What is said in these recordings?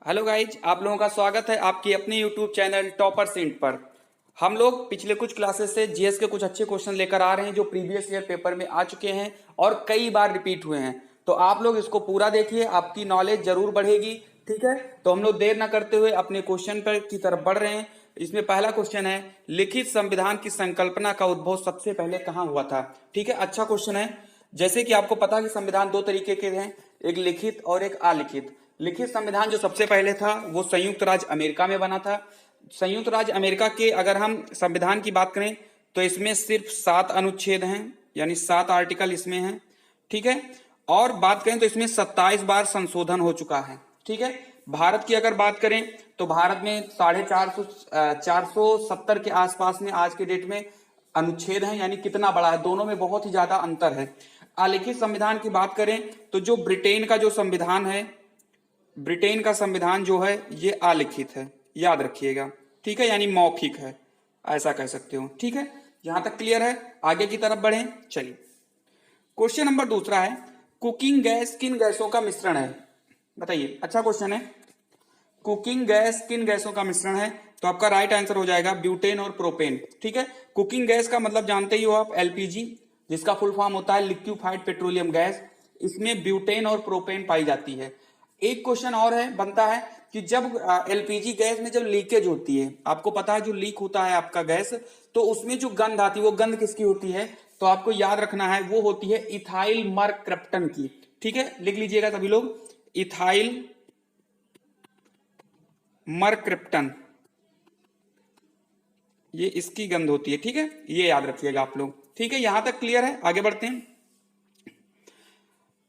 Hello guys, आप लोगों का स्वागत है आपकी अपने यूट्यूब चैनल टॉपर सेंट पर। हम लोग पिछले कुछ क्लासेस से जीएस के कुछ अच्छे क्वेश्चन लेकर आ रहे हैं जो प्रीवियस ईयर पेपर में आ चुके हैं और कई बार रिपीट हुए हैं। तो आप लोग इसको पूरा देखिए, आपकी नॉलेज जरूर बढ़ेगी। ठीक है, तो हम लोग देर ना करते हुए अपने क्वेश्चन पर की तरफ बढ़ रहे हैं। इसमें पहला क्वेश्चन है, लिखित संविधान की संकल्पना का उद्भव सबसे पहले कहाँ हुआ था। ठीक है, अच्छा क्वेश्चन है। जैसे कि आपको पता है कि संविधान दो तरीके के हैं, एक लिखित और एक अलिखित। लिखित संविधान जो सबसे पहले था वो संयुक्त राज्य अमेरिका में बना था। संयुक्त राज्य अमेरिका के अगर हम संविधान की बात करें तो इसमें सिर्फ 7 अनुच्छेद हैं, यानी 7 आर्टिकल इसमें हैं। ठीक है, और बात करें तो इसमें 27 बार संशोधन हो चुका है। ठीक है, भारत की अगर बात करें तो भारत में 470 के आसपास में आज के डेट में अनुच्छेद हैं, यानी कितना बड़ा है, दोनों में बहुत ही ज्यादा अंतर है। अलिखित संविधान की बात करें तो जो ब्रिटेन का जो संविधान है, ब्रिटेन का संविधान जो है ये अलिखित है, याद रखिएगा। ठीक है, यानी मौखिक है, ऐसा कह सकते हो। ठीक है, यहां तक क्लियर है। आगे की तरफ बढ़े, चलिए। क्वेश्चन नंबर दूसरा है, कुकिंग गैस किन गैसों का मिश्रण है, बताइए। अच्छा क्वेश्चन है, कुकिंग गैस किन गैसों का मिश्रण है। तो आपका राइट आंसर हो जाएगा ब्यूटेन और प्रोपेन। ठीक है, कुकिंग गैस का मतलब जानते ही हो आप, एलपीजी, जिसका फुल फॉर्म होता है लिक्विफाइड पेट्रोलियम गैस। इसमें ब्यूटेन और प्रोपेन पाई जाती है। एक क्वेश्चन और है बनता है कि जब एलपीजी गैस में जब लीकेज होती है, आपको पता है जो लीक होता है आपका गैस, तो उसमें जो गंध आती है वो गंध किसकी होती है, तो आपको याद रखना है वो होती है इथाइल मरक्रप्टन की। ठीक है, लिख लीजिएगा सभी लोग, इथाइल मरक्रिप्टन, ये इसकी गंध होती है। ठीक है, ये याद रखिएगा आप लोग। ठीक है, यहां तक क्लियर है। आगे बढ़ते हैं।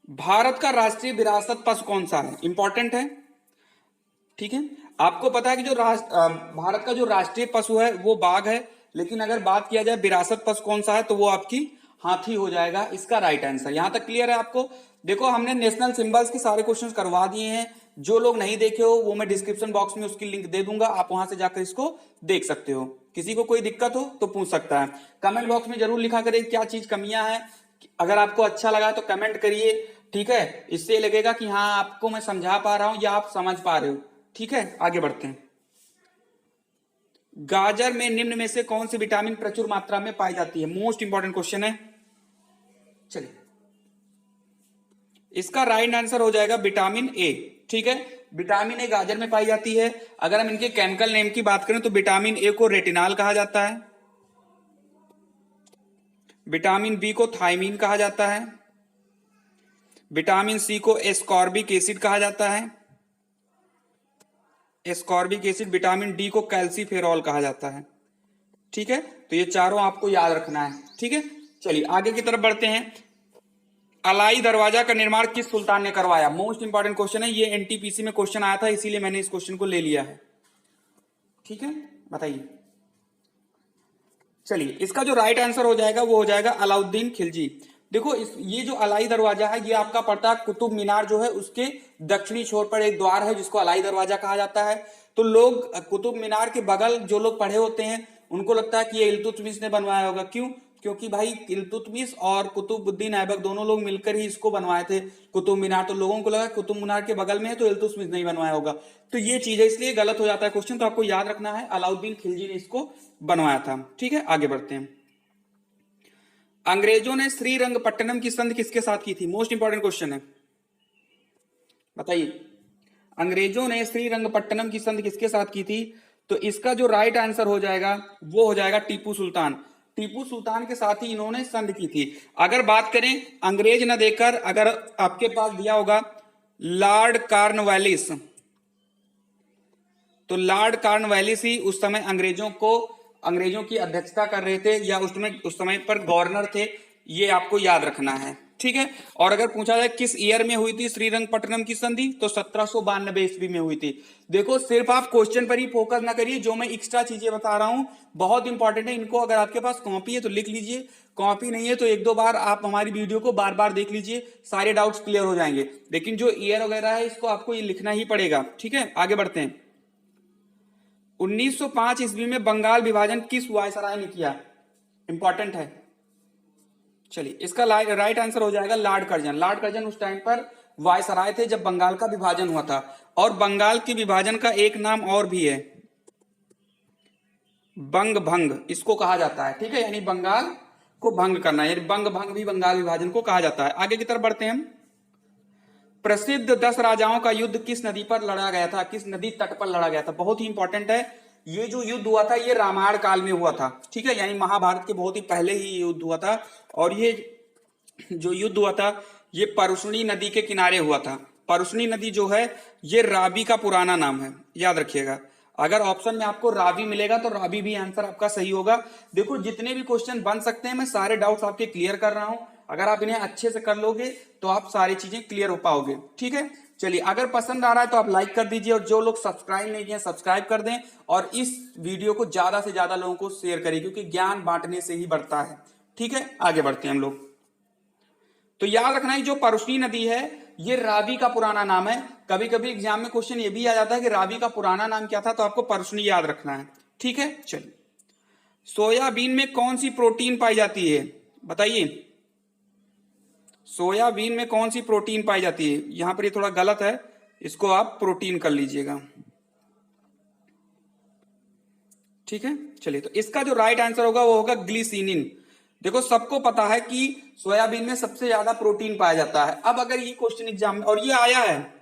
भारत का राष्ट्रीय विरासत पशु कौन सा है, इंपॉर्टेंट है। ठीक है, आपको पता है कि जो भारत का जो राष्ट्रीय पशु है वो बाघ है, लेकिन अगर बात किया जाए विरासत पशु कौन सा है तो वो आपकी हाथी हो जाएगा इसका राइट आंसर। यहां तक क्लियर है आपको। देखो, हमने नेशनल सिंबल्स के सारे क्वेश्चंस करवा दिए हैं। जो लोग नहीं देखे हो वो मैं डिस्क्रिप्शन बॉक्स में उसकी लिंक दे दूंगा, आप वहां से जाकर इसको देख सकते हो। किसी को कोई दिक्कत हो तो पूछ सकता है। कमेंट बॉक्स में जरूर लिखा करें क्या चीज कमियां हैं। अगर आपको अच्छा लगा तो कमेंट करिए। ठीक है, इससे लगेगा कि हाँ आपको मैं समझा पा रहा हूं या आप समझ पा रहे हो। ठीक है, आगे बढ़ते हैं। गाजर में निम्न में से कौन सी विटामिन प्रचुर मात्रा में पाई जाती है, मोस्ट इंपॉर्टेंट क्वेश्चन है। चलिए, इसका राइट आंसर हो जाएगा विटामिन ए। ठीक है, विटामिन ए गाजर में पाई जाती है। अगर हम इनके केमिकल नेम की बात करें तो विटामिन ए को रेटिनॉल कहा जाता है, विटामिन बी को थायमीन कहा जाता है, विटामिन सी को एस्कॉर्बिक एसिड कहा जाता है, एस्कॉर्बिक एसिड, विटामिन डी को कैल्सीफेरॉल कहा जाता है। ठीक है, तो ये चारों आपको याद रखना है। ठीक है, चलिए आगे की तरफ बढ़ते हैं। अलाई दरवाजा का निर्माण किस सुल्तान ने करवाया, मोस्ट इंपॉर्टेंट क्वेश्चन है। ये एनटीपीसी में क्वेश्चन आया था, इसीलिए मैंने इस क्वेश्चन को ले लिया है। ठीक है, बताइए। चलिए, इसका जो राइट आंसर हो जाएगा वो हो जाएगा अलाउद्दीन खिलजी। देखो, ये जो अलाई दरवाजा है ये आपका पड़ता है कुतुब मीनार जो है उसके दक्षिणी छोर पर एक द्वार है जिसको अलाई दरवाजा कहा जाता है। तो लोग कुतुब मीनार के बगल जो लोग पढ़े होते हैं उनको लगता है कि ये इल्तुतमिश ने बनवाया होगा। क्यों? क्योंकि भाई इल्तुतमिश और कुतुबुद्दीन ऐबक दोनों लोग मिलकर ही इसको बनवाए थे कुतुब मीनार। तो लोगों को लगा कुतुब मीनार के बगल में है तो इल्तुतमिश नहीं बनवाया होगा। तो ये चीज है, इसलिए गलत हो जाता है क्वेश्चन। तो आपको याद रखना है अलाउद्दीन खिलजी ने इसको बनवाया था। ठीक है, आगे बढ़ते हैं। अंग्रेजों ने श्रीरंगपट्टनम की संधि किसके साथ की थी, मोस्ट इंपॉर्टेंट क्वेश्चन है, बताइए। अंग्रेजों ने श्रीरंगपट्टनम की संधि किसके साथ की थी, तो इसका जो राइट आंसर हो जाएगा वो हो जाएगा टीपू सुल्तान। टीपू सुल्तान के साथ ही इन्होंने संधि की थी। अगर बात करें अंग्रेज न देकर, अगर आपके पास दिया होगा लॉर्ड कॉर्नवालिस, तो लॉर्ड कॉर्नवालिस ही उस समय अंग्रेजों की अध्यक्षता कर रहे थे या उस समय पर गवर्नर थे, ये आपको याद रखना है। ठीक है, और अगर पूछा जाए किस ईयर में हुई थी श्रीरंगपट्टनम की संधि, तो 1792 ईस्वी में हुई थी। देखो, सिर्फ आप क्वेश्चन पर ही फोकस ना करिए, जो मैं एक्स्ट्रा चीजें बता रहा हूं बहुत इंपॉर्टेंट है। इनको अगर आपके पास कॉपी है तो लिख लीजिए, कॉपी नहीं है तो एक दो बार आप हमारी वीडियो को बार बार देख लीजिए, सारे डाउट्स क्लियर हो जाएंगे। लेकिन जो ईयर वगैरह है इसको आपको ये लिखना ही पड़ेगा। ठीक है, आगे बढ़ते हैं। 1905 ईस्वी में बंगाल विभाजन किस वायसराय ने किया, इंपॉर्टेंट है। चलिए, इसका राइट आंसर हो जाएगा लॉर्ड कर्जन। लॉर्ड कर्जन उस टाइम पर वायसराय थे जब बंगाल का विभाजन हुआ था। और बंगाल के विभाजन का एक नाम और भी है, बंग भंग इसको कहा जाता है। ठीक है, यानी बंगाल को भंग करना, यानी बंग भंग भी बंगाल विभाजन को कहा जाता है। आगे की तरफ बढ़ते हैं हम। प्रसिद्ध 10 राजाओं का युद्ध किस नदी पर लड़ा गया था, किस नदी तट पर लड़ा गया था? बहुत ही इंपॉर्टेंट है। ये जो युद्ध हुआ था ये रामायण काल में हुआ था। ठीक है, यानी महाभारत के बहुत ही पहले ही युद्ध हुआ था। और ये जो युद्ध हुआ था ये परुष्णी नदी के किनारे हुआ था। परुष्णी नदी जो है ये रावी का पुराना नाम है, याद रखिएगा। अगर ऑप्शन में आपको रावी मिलेगा तो रावी भी आंसर आपका सही होगा। देखो जितने भी क्वेश्चन बन सकते हैं मैं सारे डाउट्स आपके क्लियर कर रहा हूं। अगर आप इन्हें अच्छे से कर लोगे तो आप सारी चीजें क्लियर हो पाओगे। ठीक है, चलिए अगर पसंद आ रहा है तो आप लाइक कर दीजिए, और जो लोग सब्सक्राइब नहीं किए सब्सक्राइब कर दें, और इस वीडियो को ज्यादा से ज्यादा लोगों को शेयर करें, क्योंकि ज्ञान बांटने से ही बढ़ता है। ठीक है, आगे बढ़ते हैं हम लोग। तो याद रखना है जो परुष्णी नदी है ये रावी का पुराना नाम है। कभी कभी एग्जाम में क्वेश्चन ये भी आ जाता है कि रावी का पुराना नाम क्या था, तो आपको परुष्णी याद रखना है। ठीक है, चलिए सोयाबीन में कौन सी प्रोटीन पाई जाती है, बताइए। सोयाबीन में कौन सी प्रोटीन पाई जाती है? यहां पर ये थोड़ा गलत है, इसको आप प्रोटीन कर लीजिएगा। ठीक है, चलिए तो इसका जो राइट आंसर होगा वो होगा ग्लिसिनिन। देखो सबको पता है कि सोयाबीन में सबसे ज्यादा प्रोटीन पाया जाता है। अब अगर ये क्वेश्चन एग्जाम में, और ये आया है,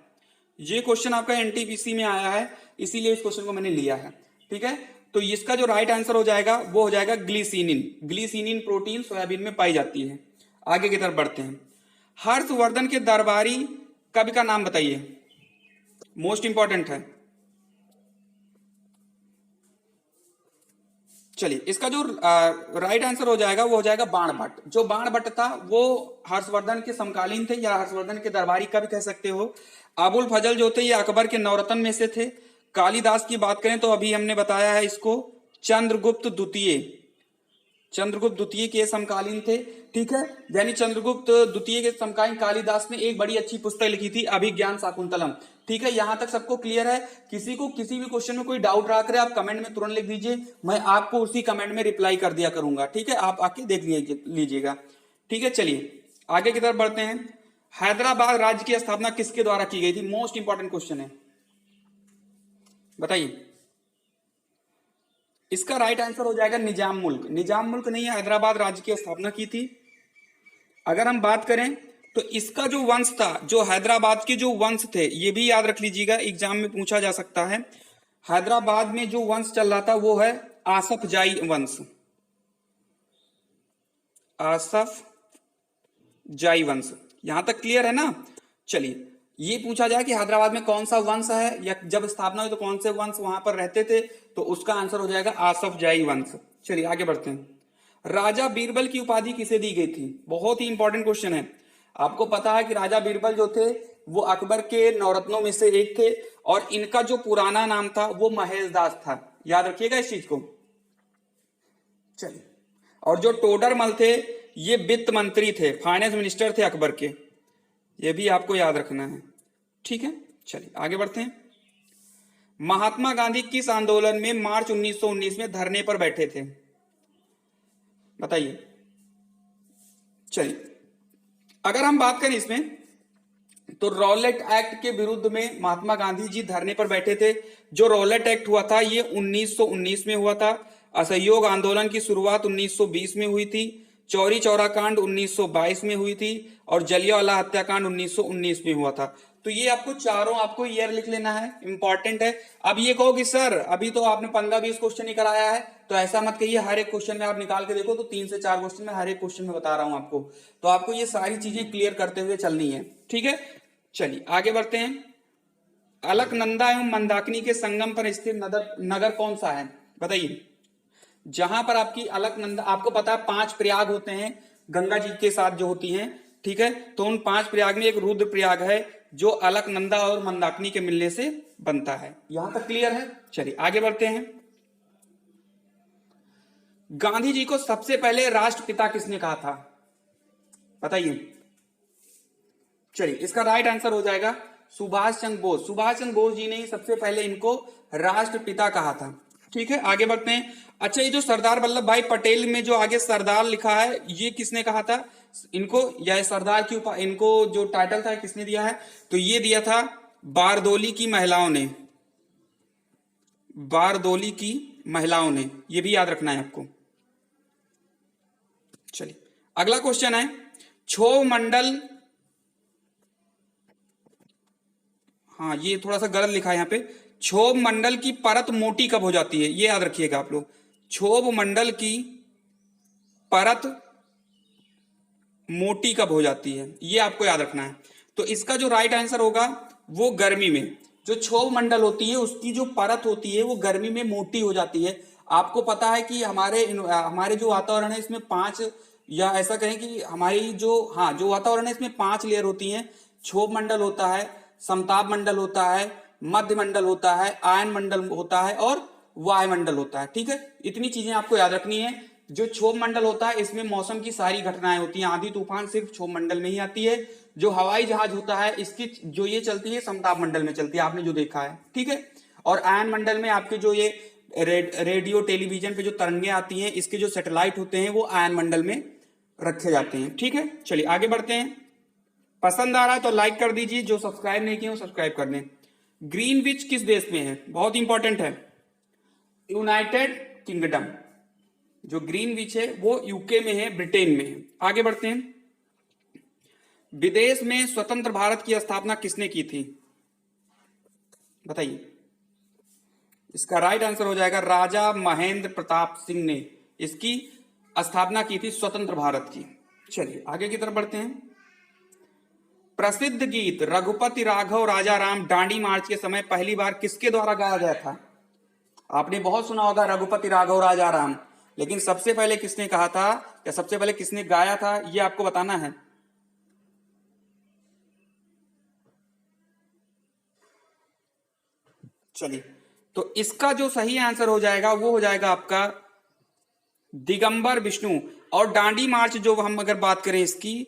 ये क्वेश्चन आपका एनटीपीसी में आया है, इसीलिए इस क्वेश्चन को मैंने लिया है। ठीक है, तो इसका जो राइट आंसर हो जाएगा वो हो जाएगा ग्लिसिनिन। ग्लिसिनिन प्रोटीन सोयाबीन में पाई जाती है। आगे की तरफ बढ़ते हैं। हर्षवर्धन के दरबारी कवि का नाम बताइए, मोस्ट इंपॉर्टेंट है। चलिए इसका जो राइट आंसर हो जाएगा वो हो जाएगा बाणभट्ट। जो बाणभट्ट था वो हर्षवर्धन के समकालीन थे, या हर्षवर्धन के दरबारी का भी कह सकते हो। अबुल फजल जो थे ये अकबर के नवरत्न में से थे। कालिदास की बात करें तो अभी हमने बताया है इसको, चंद्रगुप्त द्वितीय, चंद्रगुप्त द्वितीय के समकालीन थे। ठीक है, यानी चंद्रगुप्त द्वितीय के समकालीन कालिदास ने एक बड़ी अच्छी पुस्तक लिखी थी अभिज्ञान शाकुंतलम। ठीक है, यहां तक सबको क्लियर है? किसी को किसी भी क्वेश्चन में कोई डाउट रहा करे आप कमेंट में तुरंत लिख दीजिए, मैं आपको उसी कमेंट में रिप्लाई कर दिया करूंगा। ठीक है, आप आके देख लीजिएगा। ठीक है, चलिए आगे की तरफ बढ़ते हैं। हैदराबाद राज्य की स्थापना किसके द्वारा की गई थी? मोस्ट इंपॉर्टेंट क्वेश्चन है, बताइए। इसका राइट आंसर हो जाएगा निजाम मुल्क। निजाम मुल्क ने हैदराबाद राज्य की स्थापना की थी। अगर हम बात करें तो इसका जो वंश था, जो हैदराबाद के जो वंश थे, ये भी याद रख लीजिएगा, एग्जाम में पूछा जा सकता है। हैदराबाद में जो वंश चल रहा था वो है आसफ जाई वंश। आसफ जाई वंश, यहां तक क्लियर है ना? चलिए ये पूछा जाए कि हैदराबाद में कौन सा वंश है, या जब स्थापना हुई तो कौन से वंश वहां पर रहते थे, तो उसका आंसर हो जाएगा आसफ जाई वंश। चलिए आगे बढ़ते हैं। राजा बीरबल की उपाधि किसे दी गई थी? बहुत ही इंपॉर्टेंट क्वेश्चन है। आपको पता है कि राजा बीरबल जो थे वो अकबर के नवरत्नों में से एक थे, और इनका जो पुराना नाम था वो महेशदास था। याद रखिएगा इस चीज को। चलिए, और जो टोडरमल थे ये वित्त मंत्री थे, फाइनेंस मिनिस्टर थे अकबर के, ये भी आपको याद रखना है। ठीक है, चलिए आगे बढ़ते हैं। महात्मा गांधी किस आंदोलन में मार्च 1919 में धरने पर बैठे थे, बताइए। चलिए अगर हम बात करें इसमें तो रॉलेट एक्ट के विरुद्ध में महात्मा गांधी जी धरने पर बैठे थे। जो रॉलेट एक्ट हुआ था ये 1919 में हुआ था। असहयोग आंदोलन की शुरुआत 1920 में हुई थी। चौरी चौरा कांड 1922 में हुई थी, और जलियांवाला हत्याकांड 1919 में हुआ था। तो ये आपको चारों आपको ईयर लिख लेना है, इंपॉर्टेंट है। अब ये कहो कि सर अभी तो आपने 15-20 क्वेश्चन ही कराया है, तो ऐसा मत कहिए। हर एक क्वेश्चन में आप निकाल के देखो तो 3 से 4 क्वेश्चन में हर एक क्वेश्चन में बता रहा हूं आपको, तो आपको ये सारी चीजें क्लियर करते हुए चलनी है। ठीक है, चलिए आगे बढ़ते हैं। अलकनंदा एवं मंदाकिनी के संगम पर स्थित नगर कौन सा है, बताइए। जहां पर आपकी अलकनंदा, आपको पता है 5 प्रयाग होते हैं गंगा जी के साथ जो होती हैं। ठीक है, तो उन 5 प्रयाग में एक रुद्र प्रयाग है जो अलकनंदा और मंदाकिनी के मिलने से बनता है। यहां तक क्लियर है? चलिए आगे बढ़ते हैं। गांधी जी को सबसे पहले राष्ट्रपिता किसने कहा था, बताइए। चलिए इसका राइट आंसर हो जाएगा सुभाष चंद्र बोस। सुभाष चंद्र बोस जी ने ही सबसे पहले इनको राष्ट्रपिता कहा था। ठीक है, आगे बढ़ते हैं। अच्छा, ये जो सरदार वल्लभ भाई पटेल में जो आगे सरदार लिखा है ये किसने कहा था? इनको, या सरदार की इनको जो टाइटल था किसने दिया है, तो ये दिया था बारदोली की महिलाओं ने, बारदोली की महिलाओं ने, ये भी याद रखना है आपको। चलिए अगला क्वेश्चन है, क्षोभ मंडल, हाँ ये थोड़ा सा गलत लिखा है यहाँ पे, क्षोभ मंडल की परत मोटी कब हो जाती है, ये याद रखिएगा आप लोग, क्षोभ मंडल की परत मोटी कब हो जाती है, ये आपको याद रखना है। तो इसका जो राइट आंसर होगा वो गर्मी में, जो क्षोभ मंडल होती है उसकी जो परत होती है वो गर्मी में मोटी हो जाती है। आपको पता है कि हमारे जो वातावरण है इसमें 5, या ऐसा कहें कि हमारी जो, हाँ जो वातावरण है इसमें 5 लेयर होती हैं। क्षोभ मंडल होता है, समताप मंडल होता है, मध्य मंडल होता है, आयन मंडल होता है और वायुमंडल होता है। ठीक है, इतनी चीजें आपको याद रखनी है। जो क्षोभ मंडल होता है इसमें मौसम की सारी घटनाएं होती हैं, आंधी तूफान सिर्फ क्षोभ मंडल में ही आती है। जो हवाई जहाज होता है इसकी जो ये चलती है समताप मंडल में चलती है, आपने जो देखा है। ठीक है, और आयन मंडल में आपके जो ये रेडियो टेलीविजन पे जो तरंगे आती हैं, इसके जो सैटेलाइट होते हैं वो आयन मंडल में रखे जाते हैं। ठीक है, चलिए आगे बढ़ते हैं। पसंद आ रहा है तो लाइक कर दीजिए, जो सब्सक्राइब नहीं किए वो सब्सक्राइब कर दें। ग्रीनविच किस देश में है, बहुत इंपॉर्टेंट है, यूनाइटेड किंगडम। जो ग्रीनविच है वो यूके में है, ब्रिटेन में है। आगे बढ़ते हैं। विदेश में स्वतंत्र भारत की स्थापना किसने की थी, बताइए। इसका राइट आंसर हो जाएगा राजा महेंद्र प्रताप सिंह ने इसकी स्थापना की थी, स्वतंत्र भारत की। चलिए आगे की तरफ बढ़ते हैं। प्रसिद्ध गीत रघुपति राघव राजा राम दांडी मार्च के समय पहली बार किसके द्वारा गाया गया था। आपने बहुत सुना होगा रघुपति राघव राजा राम, लेकिन सबसे पहले किसने कहा था या सबसे पहले किसने गाया था, ये आपको बताना है। चलिए, तो इसका जो सही आंसर हो जाएगा वो हो जाएगा आपका दिगंबर विष्णु। और दांडी मार्च जो हम अगर बात करें इसकी,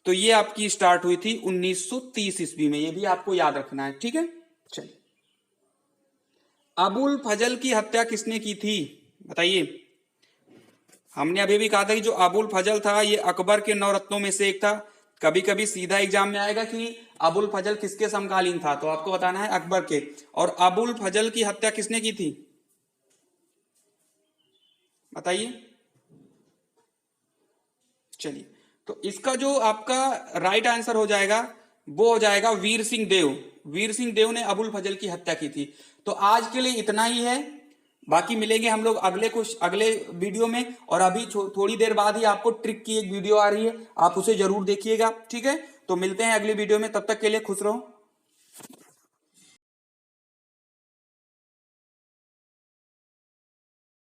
तो ये आपकी स्टार्ट हुई थी 1930 ईस्वी में, ये भी आपको याद रखना है। ठीक है, चलिए। अबुल फजल की हत्या किसने की थी, बताइए। हमने अभी भी कहा था कि जो अबुल फजल था ये अकबर के 9 रत्नों में से एक था। कभी कभी सीधा एग्जाम में आएगा कि अबुल फजल किसके समकालीन था, तो आपको बताना है अकबर के। और अबुल फजल की हत्या किसने की थी, बताइए। चलिए, तो इसका जो आपका राइट आंसर हो जाएगा वो हो जाएगा वीर सिंह देव। वीर सिंह देव ने अबुल फजल की हत्या की थी। तो आज के लिए इतना ही है, बाकी मिलेंगे हम लोग अगले वीडियो में। और अभी थोड़ी देर बाद ही आपको ट्रिक की एक वीडियो आ रही है, आप उसे जरूर देखिएगा। ठीक है, तो मिलते हैं अगली वीडियो में, तब तक के लिए खुश रहो।